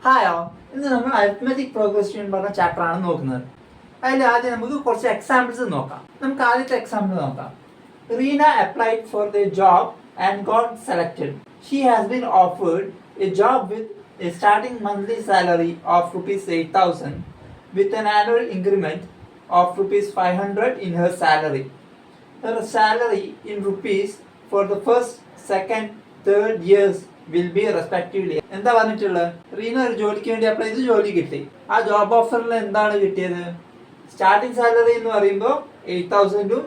ഹായോ, ഇന്ന് നമ്മൾ arithmetic progression പറഞ്ഞ ചാപ്റ്റർ ആണ് നോക്കുന്നത്. അതിൽ ആദ്യം നമുക്ക് കുറച്ച് എക്സാമ്പിൾസ് നോക്കാം. നമുക്ക് ആദ്യത്തെ എക്സാമ്പിൾ നോക്കാം. Reena applied for the job and got selected. She has been offered A job with a starting monthly salary of ₹8,000 with an annual increment of ₹500 in her salary. Her salary in rupees for the first, second, third years will be respectively. എന്താ പറഞ്ഞിട്ടുള്ളത്? റീന ഒരു ജോലിക്ക് വേണ്ടി apply ചെയ്ത് ജോലി കിട്ടി. ആ job ഓഫറിൽ എന്താണ് കിട്ടിയത്? സ്റ്റാർട്ടിംഗ് സാലറി എന്ന് പറയുമ്പോൾ 8,000ഉം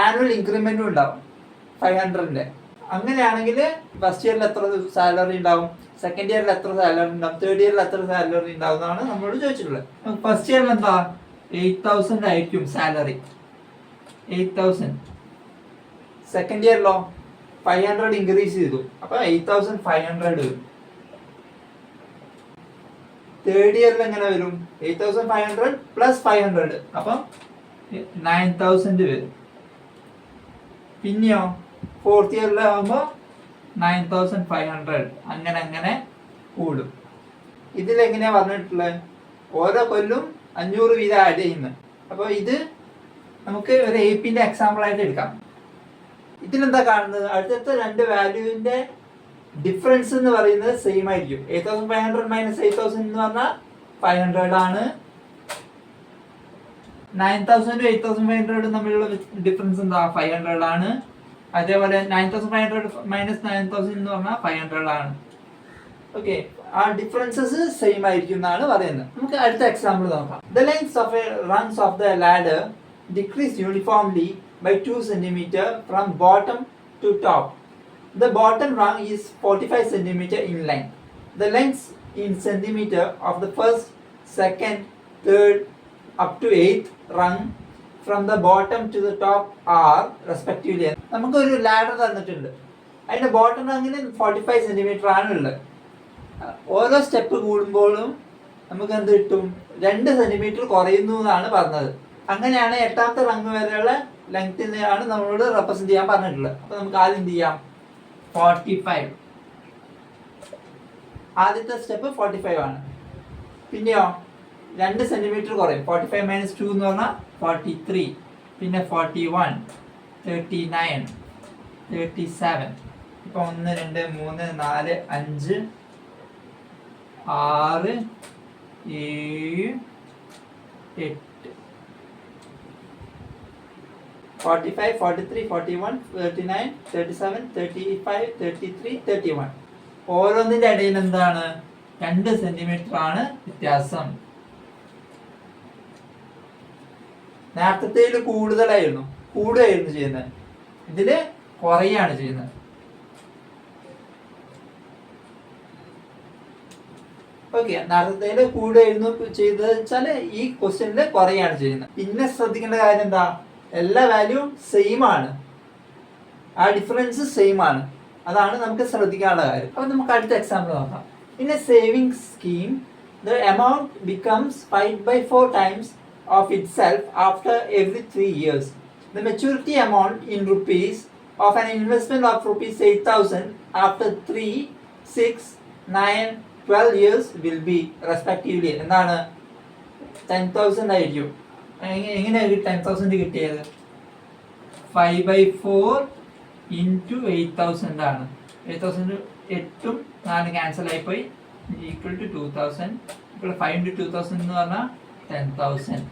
ആനുവൽ ഇൻക്രിമെന്റും ഉണ്ടാവും 500ന്റെ. അങ്ങനെയാണെങ്കിൽ ഫസ്റ്റ് ഇയറിൽ എത്ര സാലറി ഉണ്ടാവും, സെക്കൻഡ് ഇയറിൽ എത്ര സാലറി ഉണ്ടാവും, തേർഡ് ഇയറിൽ എത്ര സാലറി ഉണ്ടാവും എന്നാണ് നമ്മളോട് ചോദിച്ചിട്ടുള്ളത്. ഫസ്റ്റ് ഇയറിൽ എന്താ 8,000 ആയിരിക്കും സാലറി, 8,000. സെക്കൻഡ് ഇയറിലോ 500 ഇൻക്രീസ് ചെയ്തു, അപ്പൊ 8,500 വരും. തേർഡ് ഇയറിൽ എങ്ങനെ വരും? 8,500 പ്ലസ് 500, അപ്പം 9,000 വരും. പിന്നെയോ ഫോർത്ത് ഇയറിലാകുമ്പോൾ 9,500, അങ്ങനെ അങ്ങനെ കൂടും. ഇതിലെങ്ങനെയാ പറഞ്ഞിട്ടുള്ളത്? ഓരോ കൊല്ലും 500 വീതം ആഡ് ചെയ്യുന്നത്. അപ്പോൾ ഇത് നമുക്ക് ഒരു എപിന്റെ എക്സാമ്പിൾ ആയിട്ട് എടുക്കാം. ഇതിലെന്താ കാണുന്നത്? അടുത്ത രണ്ട് വാല്യൂവിന്റെ ഡിഫറൻസ് എന്ന് പറയുന്നത് സെയിം ആയിരിക്കും. 8,500 മൈനസ് 8,000 എന്ന് പറഞ്ഞാൽ 500 ആണ്. 9,000 8,500 തമ്മിലുള്ള ഡിഫറൻസ് എന്താ? 500 ആണ്. അതേപോലെ 9,500 മൈനസ് 9,000 എന്ന് പറഞ്ഞാൽ 500 ആണ്. ഓക്കെ, ആ ഡിഫറൻസസ് സെയിം ആയിരിക്കും എന്നാണ് പറയുന്നത്. നമുക്ക് അടുത്ത എക്സാമ്പിൾ നോക്കാം. The length of A runs of the ladder decrease uniformly by 2 cm from bottom to top. The bottom rung is 45 cm in length. The lengths in centimeter of the first, second, third up to 8th rung from the bottom to the top are respectively. നമുക്ക് ഒരു ladder തന്നിട്ടുണ്ട്. അതിന്റെ bottom റങ്ങിന് 45 cm ആണ് ഉള്ളത്. ഓരോ step കൂടുമ്പോഴും നമുക്ക് എന്ത് കിട്ടും? 2 cm കുറയുന്നു എന്നാണ് പറഞ്ഞത്. അങ്ങനെയാണ് 8ാമത്തെ റങ് വരെയുള്ള ലെങ്തിനെയാണ് നമ്മളോട് റെപ്രസെന്റ് ചെയ്യാൻ പറഞ്ഞിട്ടുള്ളത്. അപ്പൊ നമുക്ക് ആദ്യം എന്ത് ചെയ്യാം? 45. ആദ്യത്തെ സ്റ്റെപ്പ് 45 ആണ്. പിന്നെയോ 2 cm കുറയും. 45 മൈനസ് 2 എന്ന് പറഞ്ഞാൽ 43. പിന്നെ 41, 39, 37. ഇപ്പൊ 1, 2, 3, 4, 5, 6, 7, 8. 45, 43, 41, 39, 37, 35, 33, 31. ഓരോന്നിന്റെ ഇടയിൽ എന്താണ്? 2 cm ആണ് വ്യത്യാസം. നേരത്തെ കൂടുതലായിരുന്നു, കൂടുകയായിരുന്നു ചെയ്യുന്നത്. ഇതില് കുറയാണ് ചെയ്യുന്നത്. ഓക്കെ, നേരത്തെ കൂടുകയായിരുന്നു ചെയ്തത് വെച്ചാല് ഈ ക്വസ്റ്റ്യനില് കുറയാണ് ചെയ്യുന്നത്. പിന്നെ ശ്രദ്ധിക്കേണ്ട കാര്യം എന്താ? എല്ലാ വാല്യൂവും സെയിം ആണ്, ആ ഡിഫറൻസ് സെയിം ആണ്. അതാണ് നമുക്ക് ശ്രദ്ധിക്കാനുള്ള കാര്യം. അപ്പൊ നമുക്ക് അടുത്ത എക്സാമ്പിൾ നോക്കാം. In A saving scheme the amount becomes 5/4 times of it self after every 3 years. The maturity amount in rupees of an investment of ₹8,000 after 3, 6, 9, 12 years will be respectively. എന്താണ്? 10,000 ആയിരിക്കും. എങ്ങനെയാണ് 10,000 കിട്ടിയത്? 5/4 ഇൻറ്റു 8,000 ആണ്. 8,000 8ഉം 4 ക്യാൻസൽ ആയിപ്പോയി, equal to 2,000. ഇപ്പോൾ 5 into 2,000 എന്ന് പറഞ്ഞാൽ 10,000.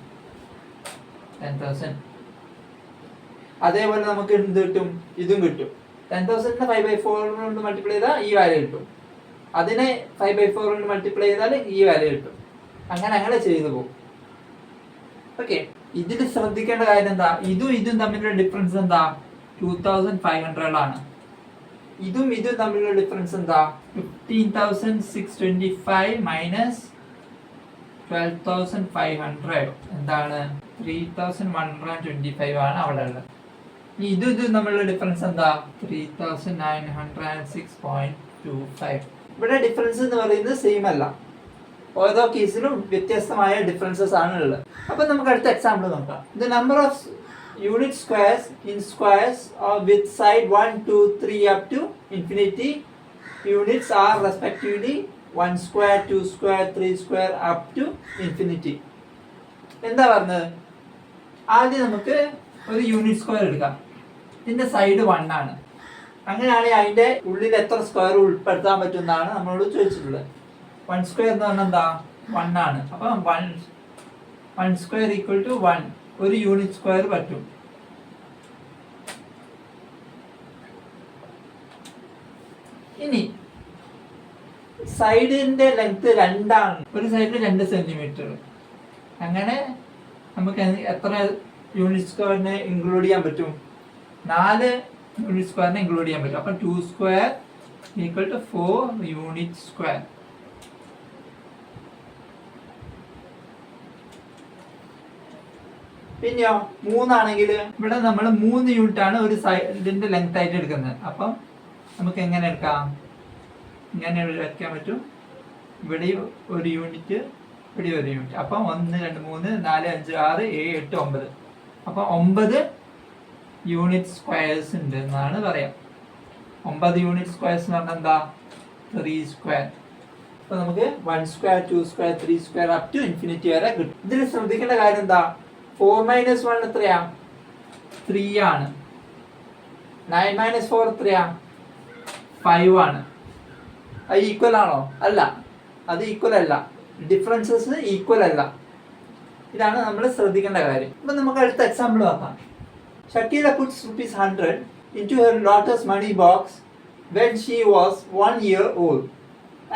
അതേപോലെ നമുക്ക് എന്ത് കിട്ടും? ഇതും കിട്ടും. 10,000 5/4 കൊണ്ട് മൾട്ടിപ്ലൈ ചെയ്താൽ ഈ വാല്യൂ കിട്ടും. അതിനെ 5/4 കൊണ്ട് മൾട്ടിപ്ലൈ ചെയ്താൽ ഈ വാല്യൂ കിട്ടും. അങ്ങനെ ചെയ്തു പോകും. ഓക്കെ, ഇതിൽ ശ്രദ്ധിക്കേണ്ട കാര്യം എന്താ? ഇതും തമ്മിലുള്ള ഡിഫറൻസ് എന്താ? 2,500 ആണ്. ഇതും തമ്മിലുള്ള ഡിഫറൻസ് എന്താ? 15,625 മൈനസ് 12,500 എന്താണ്? 3,125 ആണ് അവിടെ ഉള്ളത്. ഇതും തമ്മിലുള്ള ഡിഫറൻസ് എന്താ? 3,906.25. ഇവിടെ ഡിഫറൻസ് എന്ന് പറയുന്നത് സെയിം അല്ല, ഓരോ കേസിലും വ്യത്യസ്തമായ ഡിഫറൻസസ് ആണ് ഉള്ളത്. അപ്പൊ നമുക്ക് അടുത്ത എക്സാമ്പിൾ നോക്കാം. The number of unit squares in squares with side 1, 2, 3 up to infinity units are respectively 1 square 2 square 3 square up to infinity. എന്താ പറഞ്ഞത്? ആദ്യം നമുക്ക് ഒരു യൂണിറ്റ് സ്ക്വയർ എടുക്കാം. ഇതിന്റെ സൈഡ് 1 ആണ്. അങ്ങനെയാണെങ്കിൽ അതിന്റെ ഉള്ളിൽ എത്ര സ്ക്വയർ ഉൾപ്പെടുത്താൻ പറ്റും എന്നാണ് നമ്മളോട് ചോദിച്ചിട്ടുള്ളത്. 1 സ്ക്വയർ എന്ന് പറഞ്ഞാൽ എന്താ? 1 ആണ്. അപ്പം 1 സ്ക്വയർ ഈക്വൽ ടു 1. ഒരു യൂണിറ്റ് സ്ക്വയർ പറ്റും. ഇനി സൈഡിന്റെ ലെങ്ത് 2 ആണ്. ഒരു സൈഡിൽ 2 സെന്റിമീറ്റർ. അങ്ങനെ നമുക്ക് എത്ര യൂണിറ്റ് സ്ക്വയറിനെ ഇൻക്ലൂഡ് ചെയ്യാൻ പറ്റും? 4 യൂണിറ്റ് സ്ക്വയറിനെ ഇൻക്ലൂഡ് ചെയ്യാൻ പറ്റും. അപ്പം 2 square equal to 4 unit square. പിന്നെയോ 3 ആണെങ്കിൽ ഇവിടെ നമ്മൾ 3 യൂണിറ്റ് ആണ് ഒരു സൈഡിന്റെ ലെങ്ത് ആയിട്ട് എടുക്കുന്നത്. അപ്പം നമുക്ക് എങ്ങനെ എടുക്കാം? ഇങ്ങനെ വയ്ക്കാൻ പറ്റും. ഇവിടെ ഒരു യൂണിറ്റ്, ഇവിടെ ഒരു യൂണിറ്റ്. അപ്പം 1 2 3 4 5 6 7 8 9. അപ്പം 9 യൂണിറ്റ് സ്ക്വയേഴ്സ് ഉണ്ട് എന്നാണ് പറയാം. 9 യൂണിറ്റ് സ്ക്വയേഴ്സ് എന്ന് പറഞ്ഞാൽ എന്താ? 3 സ്ക്വയർ. അപ്പൊ നമുക്ക് 1 square 2 square 3 square up to infinity വരെ കിട്ടും. ഇതിൽ ശ്രദ്ധിക്കേണ്ട കാര്യം എന്താ? 4 - 1 എത്രയാ? 3 ആണ്. 9 - 4 എത്രയാ? 5 ആണ്. അത് ഈക്വൽ ആണോ? അല്ല, അത് ഈക്വൽ അല്ല. ഡിഫറൻസസ് ഈക്വൽ അല്ല. ഇതാണ് നമ്മൾ ശ്രദ്ധിക്കേണ്ട കാര്യം. അപ്പൊ നമുക്ക് അടുത്ത എക്സാമ്പിൾ നോക്കാം. Shakira puts ₹100 into her daughter's money box when she was 1 year old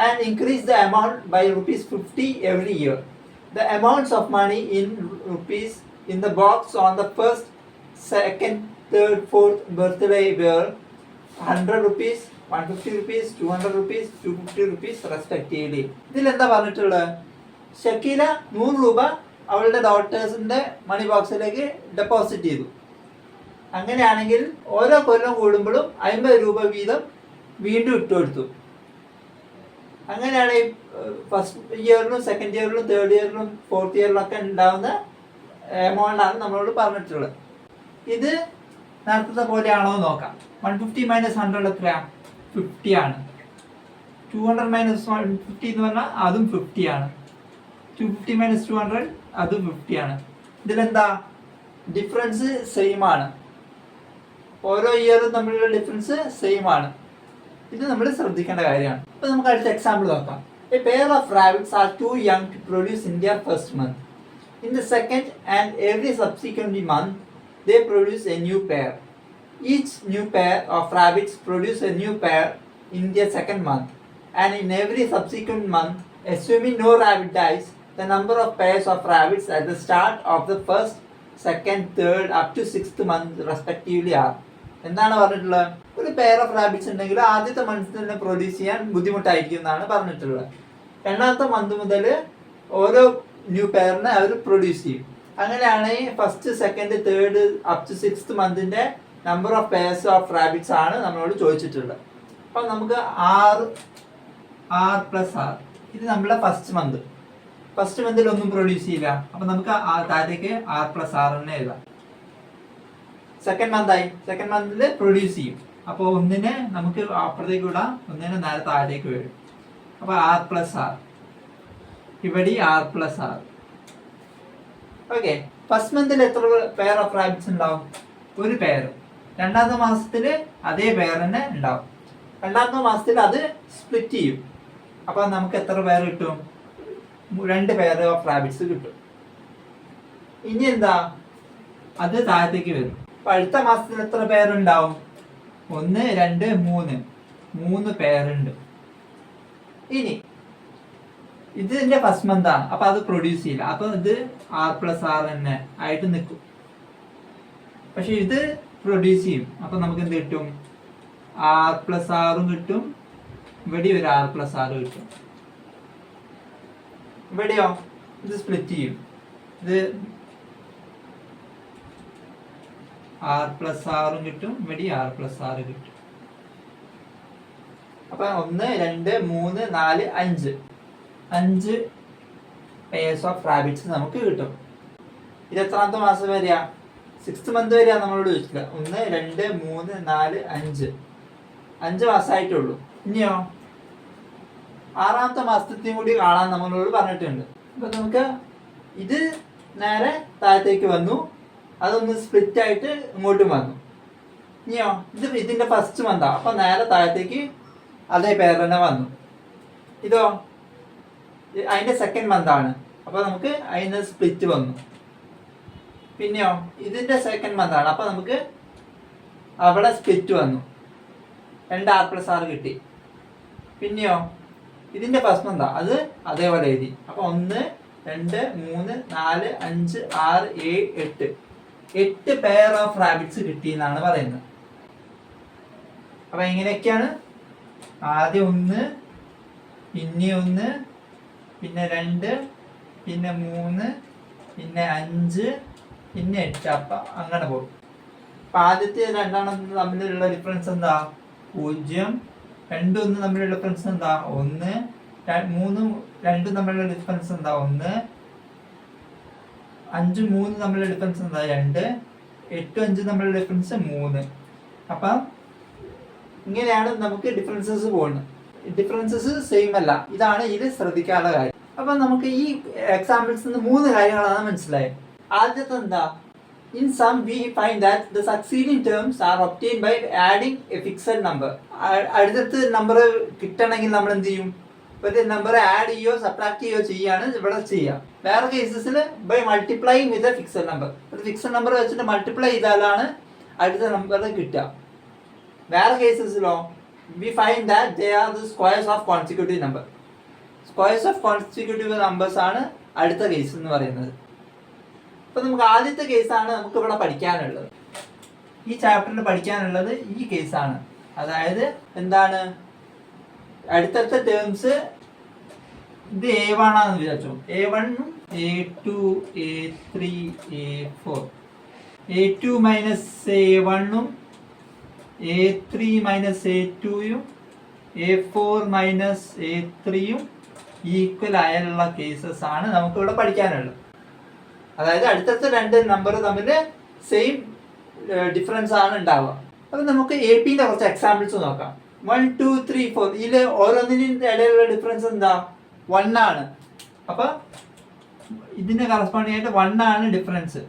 and increased the amount by ₹50 every year. The amounts of money in rupees in the box on the first, second, third, fourth birthday were ₹100, ₹150, ₹200, ₹250 respectively. ഇതിൽ എന്താ പറഞ്ഞിട്ടുള്ളത്? ഷക്കീല 100 രൂപ അവളുടെ ഡോട്ടേഴ്സിന്റെ മണി ബോക്സിലേക്ക് deposit ചെയ്തു. അങ്ങനെയാണെങ്കിൽ ഓരോ കൊല്ലം കൂടുമ്പോഴും 50 രൂപ വീതം വീണ്ടും ഇട്ടുകൊടുത്തു. അങ്ങനെയാണ് ഫസ്റ്റ് ഇയറിലും സെക്കൻഡ് ഇയറിലും തേർഡ് ഇയറിലും ഫോർത്ത് ഇയറിലും ഒക്കെ ഉണ്ടാകുന്ന എമൗണ്ട് ആണ് നമ്മളോട് പറഞ്ഞിട്ടുള്ളത്. ഇത് നേരത്തെ പോലെയാണോ എന്ന് നോക്കാം. 150 - 100 എത്രയാ? 50 ആണ്. 200 - 150 എന്ന് പറഞ്ഞാൽ അതും 50 ആണ്. 250 - 200 അതും 50 ആണ്. ഇതിലെന്താ? ഡിഫറൻസ് സെയിം ആണ്. ഓരോ ഇയറും തമ്മിലുള്ള ഡിഫറൻസ് സെയിം ആണ്. ഇത് നമ്മൾ ശ്രദ്ധിക്കേണ്ട കാര്യമാണ്. അപ്പൊ നമുക്ക് അടുത്ത എക്സാമ്പിൾ നോക്കാം. A pair of rabbits are too young to produce in their first month. In the second and every subsequent month, they produce a new pair. Each new pair of rabbits produce a new pair in their second month, and in every subsequent month, assuming no rabbit dies, the number of pairs of rabbits at the start of the first, second, third up to 6th month respectively are. എന്താണ് പറഞ്ഞിട്ടുള്ളത്? ഒരു pair of rabbits ഉണ്ടെങ്കിൽ ആദ്യത്തെ month തന്നെ produce ചെയ്യാൻ ബുദ്ധിമുട്ടായിരിക്കും എന്നാണ് പറഞ്ഞിട്ടുള്ളത്. രണ്ടാമത്തെ മന്ത് മുതൽ ഓരോ ന്യൂ പെയറിനെ അവർ പ്രൊഡ്യൂസ് ചെയ്യും. അങ്ങനെയാണെങ്കിൽ first, second, third up to 6th മന്തിന്റെ number of pairs of rabbits ആണ് നമ്മളോട് ചോദിച്ചിട്ടുള്ളത്. അപ്പം നമുക്ക് R + R. ഇത് നമ്മളെ ഫസ്റ്റ് മന്ത്. ഫസ്റ്റ് മന്തിൽ ഒന്നും പ്രൊഡ്യൂസ് ചെയ്യില്ല. അപ്പൊ നമുക്ക് താഴത്തേക്ക് R + R തന്നെ എഴുതാം. സെക്കൻഡ് മന്തായി. സെക്കൻഡ് മന്തിൽ പ്രൊഡ്യൂസ് ചെയ്യും. അപ്പോൾ ഒന്നിനെ നമുക്ക് അപ്പുറത്തേക്ക് വിടാം, ഒന്നിനെ നേരെ താഴേക്ക് വരും. അപ്പൊ R + R. ഇവിടെ R + R. ഓക്കെ. ഫസ്റ്റ് മന്തിൽ എത്ര പെയർ ഓഫ് റാബിറ്റ്സ് ഉണ്ടാവും? ഒരു പെയർ. രണ്ടാമത്തെ മാസത്തിൽ അതേ പെയർ തന്നെ ഉണ്ടാവും. രണ്ടാമത്തെ മാസത്തിൽ അത് സ്പ്ലിറ്റ് ചെയ്യും. അപ്പൊ നമുക്ക് എത്ര പെയർ കിട്ടും? 2 പെയർ ഓഫ് റാബിറ്റ്സ് കിട്ടും. ഇനി എന്താ? അത് താഴത്തേക്ക് വരും. അപ്പൊ അടുത്ത മാസത്തിൽ എത്ര പെയർ ഉണ്ടാവും? 1 2 3 പെയർ ഉണ്ട്. ഇനി ഇതിന്റെ ഫസ്റ്റ് മന്ത് ആണ്. അപ്പൊ അത് പ്രൊഡ്യൂസ് ചെയ്യില്ല. അപ്പൊ ഇത് R + R തന്നെ ആയിട്ട് നിൽക്കും. പക്ഷെ ഇത് പ്രൊഡ്യൂസ് ചെയ്യും. അപ്പൊ നമുക്ക് എന്ത് കിട്ടും? R + R കിട്ടും. ഇവിടെ ഒരു R + R കിട്ടും. ഇവിടെയോ ഇത് സ്പ്ലിറ്റ് ചെയ്യും. ഇത് R + R കിട്ടും. ഇവിടെ R + R കിട്ടും. അപ്പൊ 1 2 3 4 5 പെയർസ് ഓഫ് റാബിറ്റ്സ് നമുക്ക് കിട്ടും. ഇത് എത്രാമത്തെ മാസം വരിക? 6th മന്ത് വരിക നമ്മളോട് ചോദിച്ചില്ല. 1 2 3 4 5 മാസമായിട്ടുള്ളൂ. ഇനിയോ 6ാമത്തെ മാസത്തെയും കൂടി കാണാൻ നമ്മളോട് പറഞ്ഞിട്ടുണ്ട്. അപ്പൊ നമുക്ക് ഇത് നേരെ താഴത്തേക്ക് വന്നു, അതൊന്ന് സ്പ്ലിറ്റ് ആയിട്ട് ഇങ്ങോട്ടും വന്നു. ഇനിയോ ഇതിന്റെ ഫസ്റ്റ് മന്താ, അപ്പൊ നേരെ താഴത്തേക്ക് അതേ പേര് തന്നെ വന്നു. ഇതോ അതിന്റെ സെക്കൻഡ് മന്താണ്, അപ്പൊ നമുക്ക് അതിന് സ്പ്ലിറ്റ് വന്നു. പിന്നെയോ ഇതിന്റെ സെക്കൻഡ് മന്താണ്, അപ്പൊ നമുക്ക് അവിടെ സ്പ്ലിറ്റ് വന്നു, 2r+r കിട്ടി. പിന്നെയോ ഇതിന്റെ ഫസ്റ്റ് മന്താ, അത് അതേപോലെ എഴുതി. അപ്പൊ 1 2 3 4 5 6 7 8 പെയർ ഓഫ് റാബിറ്റ്സ് കിട്ടി എന്നാണ് പറയുന്നത്. അപ്പൊ എങ്ങനെയൊക്കെയാണ്? ആദ്യം 1, പിന്നെ 1, പിന്നെ 2, പിന്നെ 3, പിന്നെ 5, പിന്നെ 8. അപ്പൊ അങ്ങനെ പോകും. അപ്പൊ ആദ്യത്തെ രണ്ടെണ്ണം തമ്മിലുള്ള ഡിഫറൻസ് എന്താ? 0. 2 1 തമ്മിലുള്ള ഡിഫറൻസ് എന്താ? 1. 3 2 തമ്മിലുള്ള ഡിഫറൻസ് എന്താ? 1. 5 3 തമ്മിലുള്ള ഡിഫറൻസ് എന്താ? 2. 8 5 തമ്മിലുള്ള ഡിഫറൻസ് 3. അപ്പം ഇങ്ങനെയാണ് നമുക്ക് ഡിഫറൻസസ് പോകുന്നത്. ഡിഫറൻസസ് സെയിം അല്ല. ഇതാണ് ഇതിൽ ശ്രദ്ധിക്കാനുള്ള കാര്യം. അപ്പൊ നമുക്ക് ഈ എക്സാമ്പിൾസ് 3 കാര്യങ്ങളാണ് മനസ്സിലായത്. ആദ്യത്തെ എന്താ? In sum, we find that the succeeding terms are obtained by adding a fixed number. അടുത്ത നമ്പർ കിട്ടണമെങ്കിൽ നമ്മൾ എന്ത് ചെയ്യും? ഒരു നമ്പർ ആഡ് ചെയ്യോ സബ്ട്രാക്ട് ചെയ്യോ ചെയ്യാണ് ഇവിടെ ചെയ്യാം. വേറെ കേസസിൽ by multiplying with a fixed number. ഒരു ഫിക്സഡ് നമ്പർ വെച്ചിട്ട് മൾട്ടിപ്ലൈ ചെയ്താലാണ് അടുത്ത നമ്പർ കിട്ടുക. വേറെ കേസസിലോ we find that they are the squares of consecutive number. Squares of consecutive numbers ആണ് അടുത്ത കേസ് എന്ന് പറയുന്നത്. അപ്പൊ നമുക്ക് ആദ്യത്തെ കേസാണ് നമുക്ക് ഇവിടെ പഠിക്കാനുള്ളത്. ഈ ചാപ്റ്ററിൽ പഠിക്കാനുള്ളത് ഈ കേസാണ്. അതായത് എന്താണ്? അടുത്തടുത്ത ടേംസ് ഇത് A1 ആണെന്ന് വിചാരിച്ചു. A1 A2 A3 A4. A2 minus A1 A3 minus A2 A4 minus A3 equal ആയുള്ള കേസസ് ആണ് നമുക്ക് ഇവിടെ പഠിക്കാനുള്ളത്. അതായത് അടുത്തടുത്ത രണ്ട് നമ്പർ തമ്മിൽ സെയിം ഡിഫറൻസ് ആണ് ഉണ്ടാവുക. അപ്പൊ നമുക്ക് AP-ന്റെ കുറച്ച് എക്സാമ്പിൾസ് നോക്കാം. 1 2 3 4 ഇതിൽ ഓരോന്നിനും ഇടയിലുള്ള ഡിഫറൻസ് എന്താ? 1 ആണ്. അപ്പൊ ഇതിന്റെ കറസ്പോണ്ടിങ് ആയിട്ട് 1 ആണ് ഡിഫറൻസ്.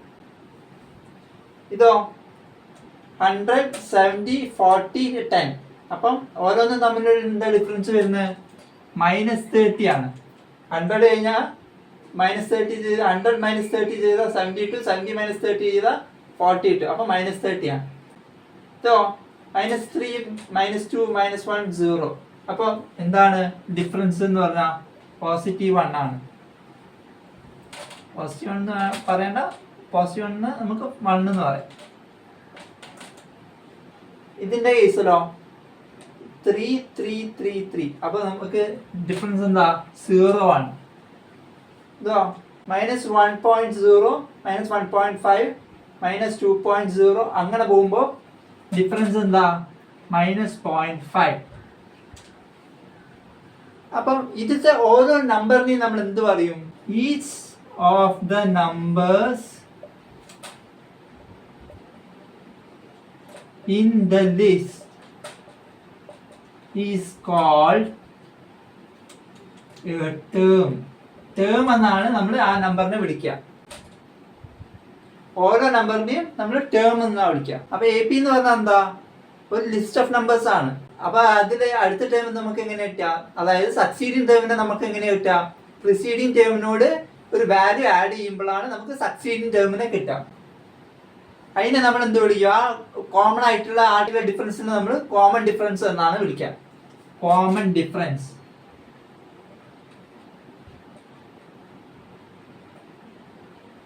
ഇതോ 100 70 40 10. അപ്പം ഓരോന്നും തമ്മിലുള്ള എന്താ ഡിഫറൻസ് വരുന്നത്? -30 ആണ്. 100 കഴിഞ്ഞാൽ -30 ചെയ്ത് 100 -30 ചെയ്ത 72, 70 -30 ചെയ്ത 42. അപ്പൊ -30 ആണ്. സോ -3 -2 -1 0. അപ്പൊ എന്താണ് ഡിഫറൻസ് എന്ന് പറഞ്ഞാൽ +1 ആണ്. +1 എന്ന് പറയണ്ട, +1 നമുക്ക് 1 എന്ന് പറയാം. ഇതിന്റെ കേസിലോ 3 3 3 3. അപ്പൊ നമുക്ക് ഡിഫറൻസ് എന്താ? 0 ആണ്. ഇതോ -1.0 -1.5 -2.0 അങ്ങനെ പോകുമ്പോൾ ഡിഫറൻസ് എന്താ? -0.5. അപ്പം ഇതിന്റെ ഓരോ നമ്പറിനെയും നമ്മൾ എന്ത് പറയും? Each of the numbers in the list is called a term. Term എന്നാണ് നമ്മൾ ആ നമ്പറിനെ വിളിക്കുക. ഓരോ നമ്പറിനെയും നമ്മൾ ടേം എന്നാണ് വിളിക്കുക. അപ്പൊ AP എന്ന് പറഞ്ഞാൽ എന്താ? ഒരു ലിസ്റ്റ് ഓഫ് നമ്പേഴ്സ് ആണ്. അപ്പൊ അതിൽ അടുത്ത ടേം നമുക്ക് എങ്ങനെ കിട്ടുക? അതായത് സക്സീഡിങ് ടേമിനെ നമുക്ക് എങ്ങനെ കിട്ടുക? പ്രിസീഡിങ് ടേമിനോട് ഒരു വാല്യൂ ആഡ് ചെയ്യുമ്പോഴാണ് നമുക്ക് സക്സീഡിങ് ടേമിനെ കിട്ടുക. അതിനെ നമ്മൾ എന്ത് വിളിക്കുക? കോമൺ ആയിട്ടുള്ള ആയിട്ടുള്ള ഡിഫറൻസിനെ നമ്മൾ കോമൺ ഡിഫറൻസ് എന്നാണ് വിളിക്കുക. Common difference.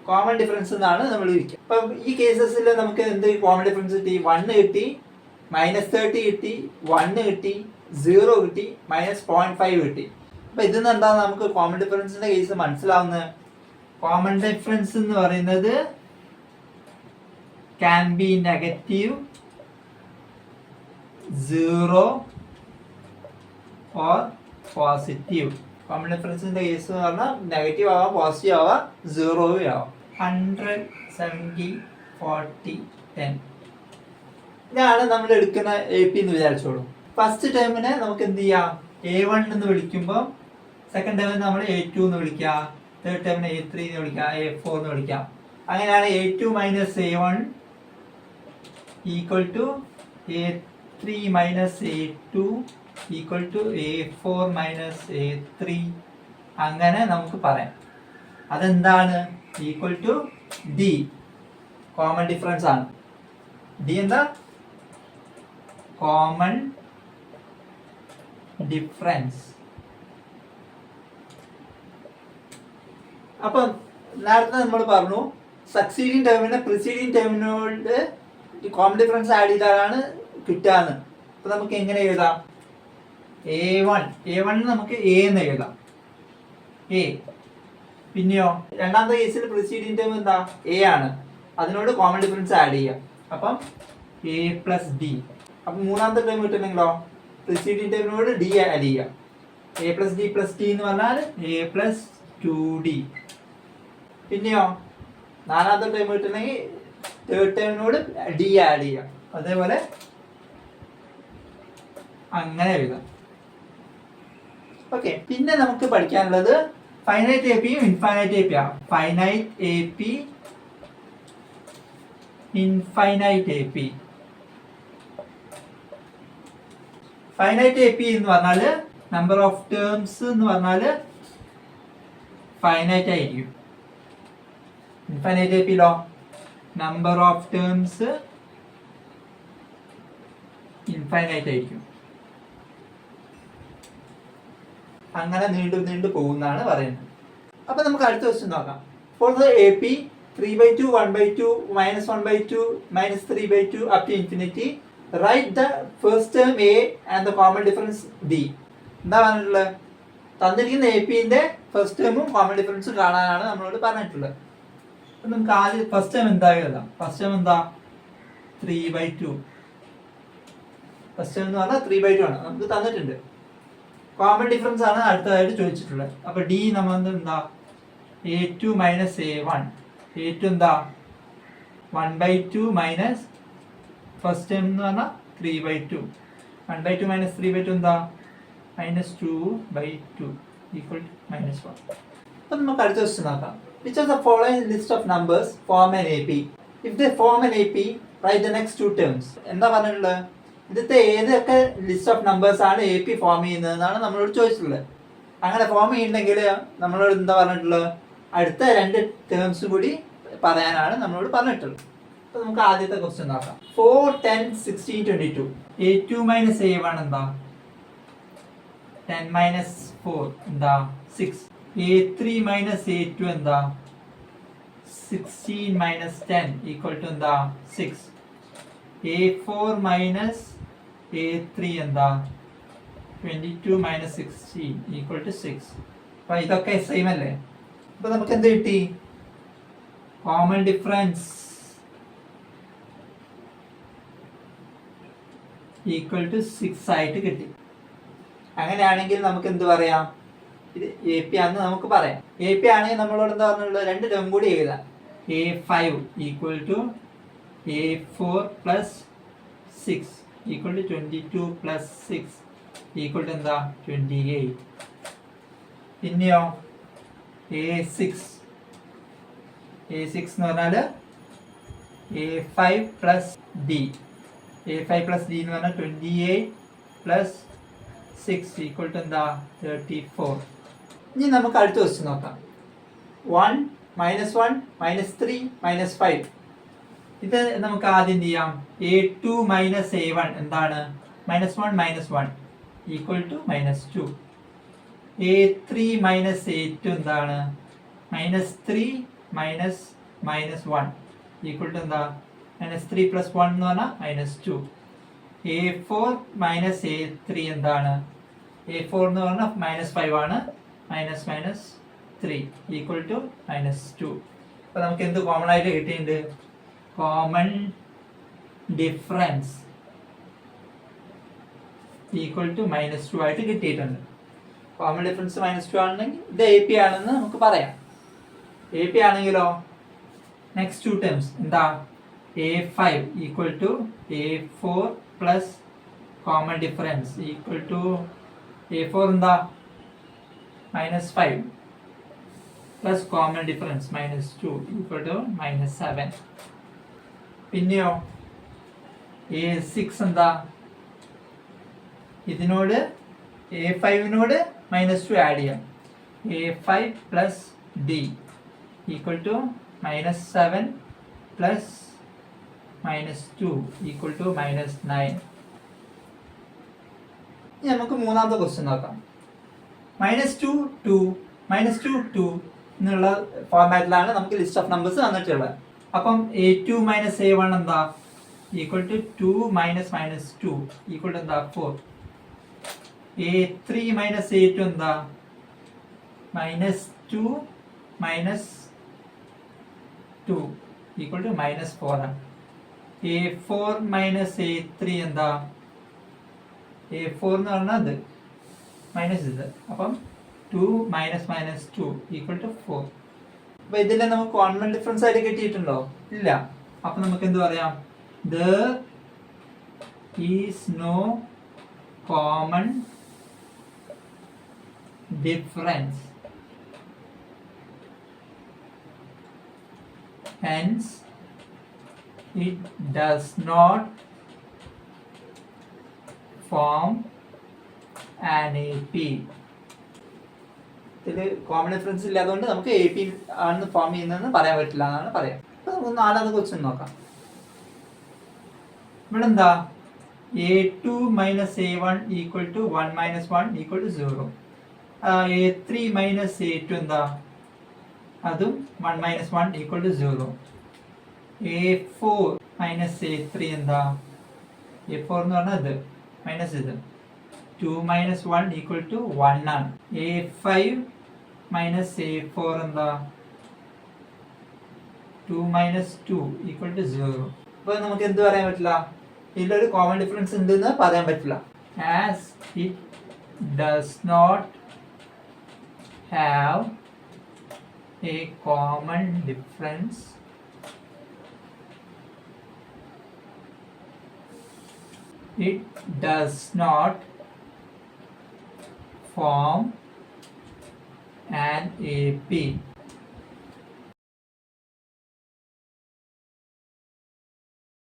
കോമൺ ഡിഫറൻസ് എന്നാണ് നമ്മൾ വിളിക്കുക. അപ്പൊ ഈ കേസസിൽ നമുക്ക് എന്ത് കോമൺ ഡിഫറൻസ് കിട്ടി? 1 കിട്ടി, -30 കിട്ടി, 1 കിട്ടി, 0 കിട്ടി, -0.5 കിട്ടി. അപ്പൊ ഇതിൽ നിന്ന് എന്താ നമുക്ക് കോമൺ ഡിഫറൻസിന്റെ കേസ് മനസ്സിലാവുന്നത്? കോമൺ ഡിഫറൻസ് എന്ന് പറയുന്നത് can be negative, 0 or positive. Common ഡിഫറൻസിന്റെ കേസ് എന്ന് പറഞ്ഞാൽ നെഗറ്റീവ് ആവാം, പോസിറ്റീവ് ആവാം, 0 ആവാം. 100 70 40 10 ഇതാണ് നമ്മൾ എടുക്കുന്ന AP എന്ന് വിചാരിച്ചോളൂ. ഫസ്റ്റ് ടേമിനെ നമുക്ക് എന്ത് ചെയ്യാം? A1 എന്ന് വിളിക്കുമ്പോൾ സെക്കൻഡ് ടേമിന് നമ്മൾ A2 എന്ന് വിളിക്കുക, തേർഡ് ടേമിന് A3 എന്ന് വിളിക്കുക, A4 എന്ന് വിളിക്കാം. അങ്ങനെയാണ് A2 minus A1 equal to A3 minus A2 equal to A4 minus A3. അങ്ങനെ നമുക്ക് പറയാം. അതെന്താണ്? Equal to D, common difference ആണ്. D എന്താ? Common difference. അപ്പം നേരത്തെ നമ്മൾ പറഞ്ഞു സക്സീഡിങ് ടേമിനെ പ്രിസീഡിങ് ടേമിനോട് കോമൺ ഡിഫറൻസ് ആഡ് ചെയ്താലാണ് കിട്ടാന്ന്. അപ്പൊ നമുക്ക് എങ്ങനെ എഴുതാം? A1 നമുക്ക് A എന്ന് എഴുതാം. A. പിന്നെയോ രണ്ടാമത്തെ കേസിൽ പ്രിസീഡിങ് ടേം എന്താ? A ആണ്. അതിനോട് കോമൺ ഡിഫറൻസ് ആഡ് ചെയ്യാം. അപ്പം A പ്ലസ് D. അപ്പം മൂന്നാമത്തെ ടേം കിട്ടണമെങ്കിലോ പ്രിസീഡിങ് ടേമിനോട് D ആഡ് ചെയ്യാം. A plus D plus D എന്ന് പറഞ്ഞാൽ A പ്ലസ് 2D. പിന്നെയോ നാലാമത്തെ ടേം കിട്ടണമെങ്കിൽ തേർഡ് ടേമിനോട് D ആഡ് ചെയ്യാം. അതേപോലെ അങ്ങനെ എഴുതാം. ഓക്കെ. പിന്നെ നമുക്ക് പഠിക്കാനുള്ളത് ഫൈനൈറ്റ് എ പിയും ഇൻഫൈനൈറ്റ് എ പി ആണ്. Finite A P, infinite A P. Finite A P എന്ന് പറഞ്ഞാൽ നമ്പർ ഓഫ് ടേംസ് എന്ന് പറഞ്ഞാൽ ഫൈനൈറ്റ് ആയിരിക്കും. ഇൻഫൈനൈറ്റ് എ പിയിലോ നമ്പർ ഓഫ് ടേംസ് ഇൻഫൈനൈറ്റ് ആയിരിക്കും. അങ്ങനെ നീണ്ടു പോകുന്നതാണ് പറയുന്നത്. അപ്പൊ നമുക്ക് അടുത്ത ക്വസ്റ്റ്യൻ നോക്കാം. For the A P 3/2, 1/2, -1/2, -3/2 up to infinity, write the first term A and the common difference D. എന്താ പറഞ്ഞിട്ടുള്ളത്? തന്നിരിക്കുന്ന എ പിന്റെ ഫസ്റ്റ് ടേമും കോമൺ ഡിഫറൻസും കാണാനാണ് നമ്മളോട് പറഞ്ഞിട്ടുള്ളത്. അപ്പൊ നമുക്ക് ആദ്യം ഫസ്റ്റ് ടേം എന്താ എഴുതാം? ഫസ്റ്റ് ടേം എന്താ? 3/2. ഫസ്റ്റ് ടേം എന്ന് പറഞ്ഞാൽ 3/2 ആണ്, നമുക്ക് തന്നിട്ടുണ്ട്. കോമൺ ഡിഫറൻസ് ആണ് അടുത്തതായിട്ട് ചോദിച്ചിട്ടുള്ളത്. അപ്പൊ D നമ്മൾ എന്താ? A2 minus A1. A2 എന്താ? 1/2 മൈനസ് ഫസ്റ്റ് ടേം എന്ന് പറഞ്ഞാൽ 3/2. 1/2 മൈനസ് 3/2 എന്താ? -2/2 ഈക്വൽ ടു -1. അപ്പൊ നമുക്ക് അടുത്ത ക്വസ്റ്റ്യൻ നോക്കാം. Which of the following list of numbers form an AP? If they form an AP, write the next two terms. എന്താ പറഞ്ഞിട്ടുള്ളത്? ഇന്നത്തെ ഏതൊക്കെ ലിസ്റ്റ് ഓഫ് നമ്പേഴ്സ് ആണ് എ പി ഫോം ചെയ്യുന്നതെന്നാണ് നമ്മളോട് ചോദിച്ചിട്ടുള്ളത്. അങ്ങനെ ഫോം ചെയ്യുന്നുണ്ടെങ്കിൽ നമ്മളോട് എന്താ പറഞ്ഞിട്ടുള്ളത്? അടുത്ത രണ്ട് ടേംസ് കൂടി പറയാനാണ് നമ്മളോട് പറഞ്ഞിട്ടുള്ളത്. അപ്പൊ നമുക്ക് ആദ്യത്തെ ക്വസ്റ്റ്യൻ നോക്കാം. 4, 10, 16, 22. A2 മൈനസ് A1 എന്താ? 10 മൈനസ് 4 എന്താ? 6. A3 മൈനസ് A2 എന്താ? 16 മൈനസ് 10 ഈക്വൽ ടു എന്താ? 6. A4 മൈനസ് A3 എന്താ? 22 മൈനസ് 16 ഈക്വൽ ടു 6. അപ്പൊ ഇതൊക്കെ സെയിം അല്ലേ? അപ്പൊ നമുക്ക് എന്ത് കിട്ടി? കോമൺ ഡിഫറൻസ് ഈക്വൽ ടു 6 ആയിട്ട് കിട്ടി. അങ്ങനെയാണെങ്കിൽ നമുക്ക് എന്ത് പറയാം? ഇത് എ പി ആണെന്ന് നമുക്ക് പറയാം. എ പി ആണെങ്കിൽ നമ്മളോട് എന്താ പറഞ്ഞുള്ളത്? രണ്ട് ടേം കൂടി എഴുതാം. A5 equal to A4 plus 6 equal to 22 plus 6 equal to എന്താ? 28. പിന്നെയോ A6 എന്ന് പറഞ്ഞാൽ A5 plus D. A5 plus D എന്ന് പറഞ്ഞാൽ 28 പ്ലസ് 6 ഈക്വൽ ടു എന്താ? 34. ഇനി നമുക്ക് അടുത്ത ക്വസ്റ്റ്യൻ നോക്കാം. 1, -1, -3, -5. ഇത് നമുക്ക് ആദ്യം എന്ത് ചെയ്യാം? A2 മൈനസ് A1 എന്താണ്? -1 -1 equal to -2. A3 minus A2 എന്താണ്? -3 മൈനസ് -1 ഈക്വൽ ടു എന്താ? -3 പ്ലസ് 1 എന്ന് പറഞ്ഞാൽ -2. A4 മൈനസ് A3 എന്താണ്? A4 എന്ന് പറഞ്ഞാൽ -5 ആണ്. -3 ഈക്വൽ ടു -2. അപ്പൊ നമുക്ക് എന്ത് കോമൺ ആയിട്ട് കിട്ടിയിട്ടുണ്ട്? കോമൺ ഡിഫറൻസ് ഈക്വൽ ടു -2 ആയിട്ട് കിട്ടിയിട്ടുണ്ട്. കോമൺ ഡിഫറൻസ് -2 ആണെങ്കിൽ ഇത് എ പി ആണെന്ന് നമുക്ക് പറയാം. എ പി ആണെങ്കിലോ നെക്സ്റ്റ് ടു ടേംസ് എന്താ? A5 equal to A4 plus common difference equal to A4 എന്താ -5 plus common difference -2 equal to -7. പിന്നെയോ A6 എന്താ ഇതിനോട് A5നോട് -2 ആഡ് ചെയ്യാം. A5 plus D equal to -7 plus -2 equal to -9. ഇനി നമുക്ക് മൂന്നാമത്തെ ക്വസ്റ്റ്യൻ നോക്കാം. -2 2 -2 2 എന്നുള്ള ഫോർമാറ്റിലാണ് നമുക്ക് ലിസ്റ്റ് ഓഫ് നമ്പേഴ്സ് വന്നിട്ടുള്ളത്. അപ്പം A2 - A1 എന്താ ഈക്വൽ ടു 2 - -2 ഈക്വൽ ടു എന്താ 4. A3 - A2 എന്താ -2 - 2 ഈക്വൽ ടു -4 ആണ്. A4 - A3 എന്താ A4 എന്ന് പറഞ്ഞാൽ ഇത് മൈനസ് ഇത്. അപ്പം 2 - -2 ഈക്വൽ ടു 4. അപ്പൊ ഇതിനെ നമുക്ക് കോമൺ ഡിഫറൻസ് ആയിട്ട് കിട്ടിയിട്ടുണ്ടോ? ഇല്ല. അപ്പൊ നമുക്ക് എന്ത് പറയാം? There is no common difference, hence it does not form an AP. ഇതിൽ കോമൺ ഡിഫറൻസ് ഇല്ലാത്തതുകൊണ്ട് നമുക്ക് AP ആണ് ഫോം ചെയ്യുന്നതെന്ന് പറയാൻ പറ്റില്ല എന്നാണ് പറയാം. അപ്പൊ നമുക്ക് നാലാമത്തെ ക്വസ്റ്റ്യൻ നോക്കാം. ഇവിടെ എന്താ A2 - A1 equal to 1 - 1 equal to 0. A3 - A2 എന്താ അതും 1 - 1 ഈക്വൽ ടു 0. A4 - A3 എന്താ A4 എന്ന് പറഞ്ഞാൽ ഇത് മൈനസ് ഇത് 2 - 1 ഈക്വൽ ടു 1 ആണ്. A5 - A4 എന്താ 2 - 2 ഈക്വൽ ടു 0. അപ്പോൾ നമുക്ക് എന്ത് പറയാൻ പറ്റില്ല? ഇതിലൊരു കോമൺ ഡിഫറൻസ് ഉണ്ടെന്ന് പറയാൻ പറ്റില്ല. As it does not have a common difference it does not form an AP.